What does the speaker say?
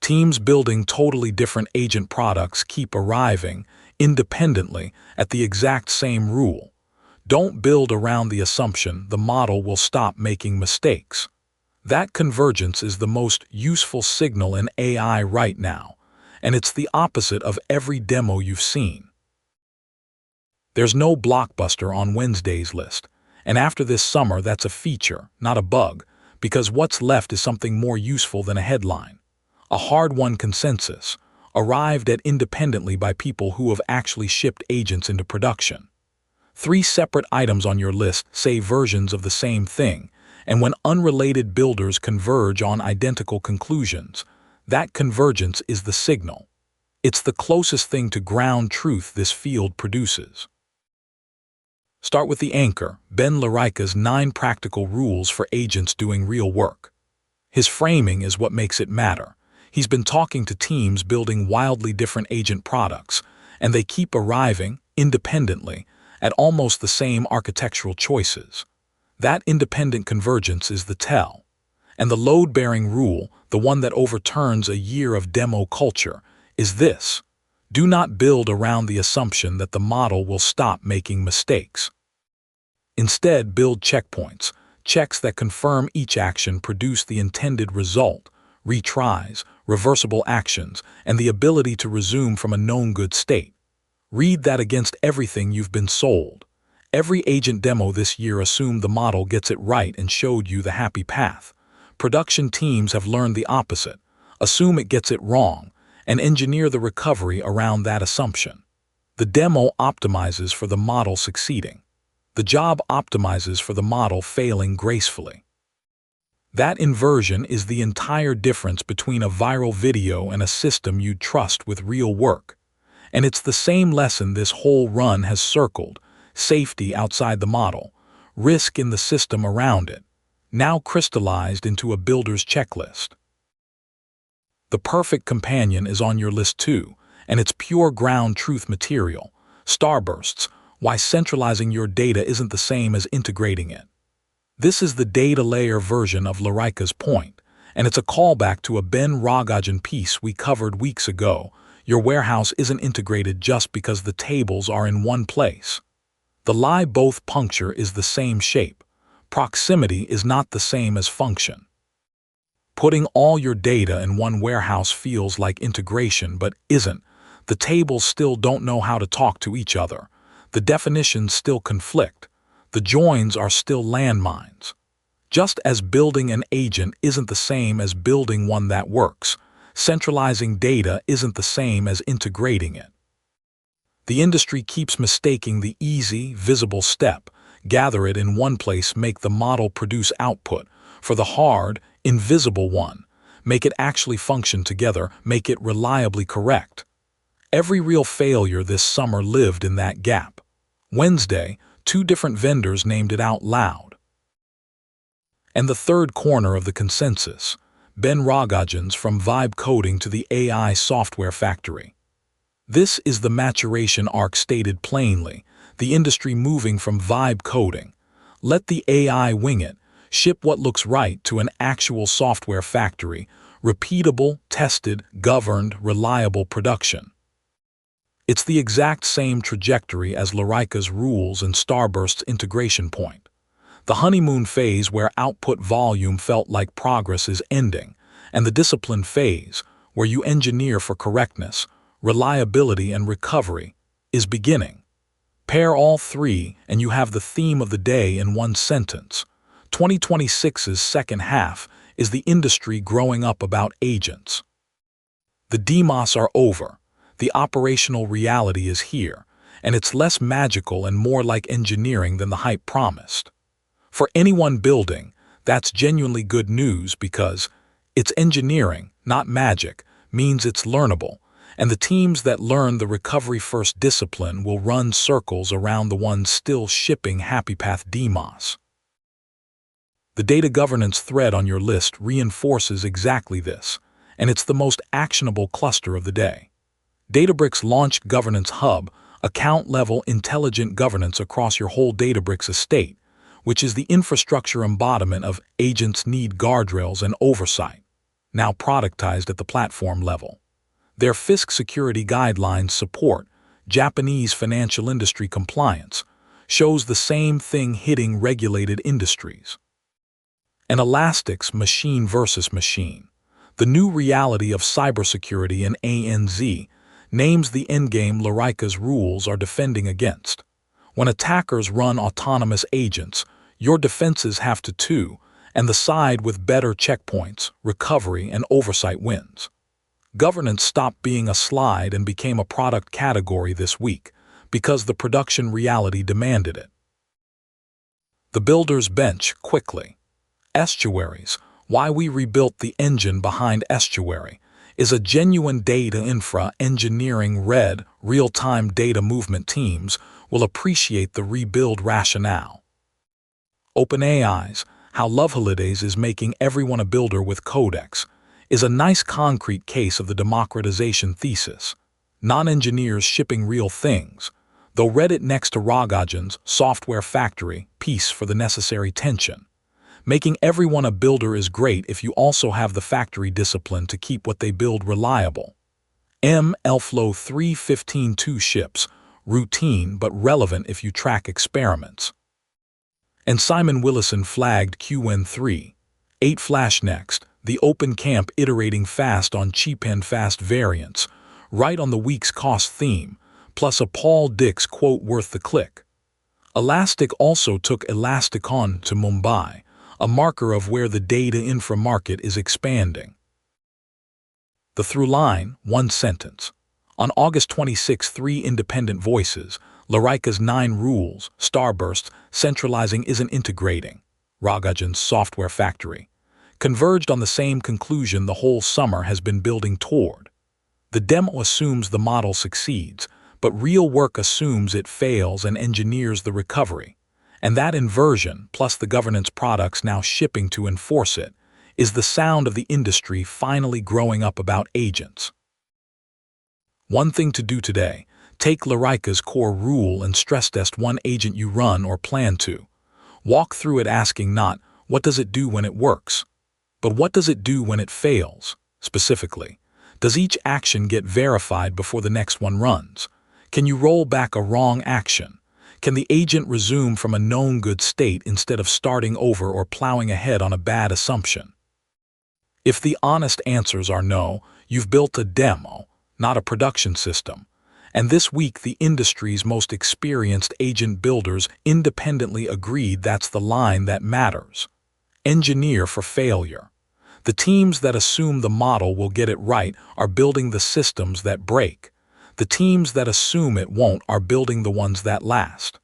Teams building totally different agent products keep arriving independently at the exact same rule. Don't build around the assumption the model will stop making mistakes. That convergence is the most useful signal in AI right now, and it's the opposite of every demo you've seen. There's no blockbuster on Wednesday's list, and after this summer that's a feature, not a bug, because what's left is something more useful than a headline. A hard-won consensus, arrived at independently by people who have actually shipped agents into production. 3 separate items on your list say versions of the same thing, and when unrelated builders converge on identical conclusions, that convergence is the signal. It's the closest thing to ground truth this field produces. Start with the anchor, Ben Lorica's 9 practical rules for agents doing real work. His framing is what makes it matter. He's been talking to teams building wildly different agent products, and they keep arriving, independently, at almost the same architectural choices. That independent convergence is the tell. And the load-bearing rule, the one that overturns a year of demo culture, is this: do not build around the assumption that the model will stop making mistakes. Instead, build checkpoints, checks that confirm each action produced the intended result, retries, reversible actions, and the ability to resume from a known good state. Read that against everything you've been sold. Every agent demo this year assumed the model gets it right and showed you the happy path. Production teams have learned the opposite: assume it gets it wrong, and engineer the recovery around that assumption. The demo optimizes for the model succeeding. The job optimizes for the model failing gracefully. That inversion is the entire difference between a viral video and a system you'd trust with real work. And it's the same lesson this whole run has circled: safety outside the model, risk in the system around it, now crystallized into a builder's checklist. The perfect companion is on your list too, and it's pure ground truth material. Starbursts: why centralizing your data isn't the same as integrating it. This is the data layer version of Lorica's point, and it's a callback to a Ben Rogojan piece we covered weeks ago. Your warehouse isn't integrated just because the tables are in one place. The lie both puncture is the same shape. Proximity is not the same as function. Putting all your data in one warehouse feels like integration, but isn't. The tables still don't know how to talk to each other. The definitions still conflict. The joins are still landmines. Just as building an agent isn't the same as building one that works, centralizing data isn't the same as integrating it. The industry keeps mistaking the easy, visible step, gather it in one place, make the model produce output, for the hard, invisible one, make it actually function together, make it reliably correct. Every real failure this summer lived in that gap. Wednesday, 2 different vendors named it out loud. And the third corner of the consensus: Ben Rogojan's From Vibe Coding to the AI Software Factory. This is the maturation arc stated plainly, the industry moving from vibe coding, let the AI wing it, ship what looks right, to an actual software factory, repeatable, tested, governed, reliable production. It's the exact same trajectory as Lorica's rules and Starburst's integration point. The honeymoon phase where output volume felt like progress is ending, and the discipline phase, where you engineer for correctness, reliability, and recovery, is beginning. Pair all 3 and you have the theme of the day in one sentence. 2026's second half is the industry growing up about agents. The demos are over. The operational reality is here, and it's less magical and more like engineering than the hype promised. For anyone building, that's genuinely good news, because it's engineering, not magic, means it's learnable, and the teams that learn the recovery-first discipline will run circles around the ones still shipping Happy Path demos. The data governance thread on your list reinforces exactly this, and it's the most actionable cluster of the day. Databricks launched Governance Hub, account-level intelligent governance across your whole Databricks estate, which is the infrastructure embodiment of agents need guardrails and oversight. now productized at the platform level. Their fisc security guidelines support Japanese financial industry compliance, shows the same thing hitting regulated industries. And Elastic's machine versus machine. The new reality of cybersecurity in ANZ names the endgame Lorica's rules are defending against. When attackers run autonomous agents, your defenses have to too, and the side with better checkpoints, recovery, and oversight wins. Governance stopped being a slide and became a product category this week because the production reality demanded it. The builders bench quickly. Estuaries, why we rebuilt the engine behind Estuary, is a genuine data infra engineering real-time data movement teams will appreciate the rebuild rationale. OpenAI's How Love Holidays is making everyone a builder with Codex is a nice concrete case of the democratization thesis. Non-engineers shipping real things, though read it next to Rogojan's software factory piece for the necessary tension. Making everyone a builder is great if you also have the factory discipline to keep what they build reliable. Elflow 3.15.2 ships, routine but relevant if you track experiments. And Simon Willison flagged QN3, 8 Flash next, the open camp iterating fast on cheap and fast variants, right on the week's cost theme, plus a Paul Dix quote worth the click. Elastic also took Elasticon to Mumbai, a marker of where the data infra market is expanding. The through line, one sentence. On August 26, 3 independent voices, Lorica's 9 rules, starbursts, centralizing isn't integrating, Rogojan's software factory, converged on the same conclusion the whole summer has been building toward. The demo assumes the model succeeds, but real work assumes it fails and engineers the recovery. And that inversion, plus the governance products now shipping to enforce it, is the sound of the industry finally growing up about agents. One thing to do today, take Lorica's core rule and stress test one agent you run or plan to. Walk through it asking not, what does it do when it works? But what does it do when it fails? Specifically, does each action get verified before the next one runs? Can you roll back a wrong action? Can the agent resume from a known good state instead of starting over or plowing ahead on a bad assumption? If the honest answers are no, you've built a demo, not a production system. And this week the industry's most experienced agent builders independently agreed that's the line that matters. Engineer for failure. The teams that assume the model will get it right are building the systems that break. The teams that assume it won't are building the ones that last.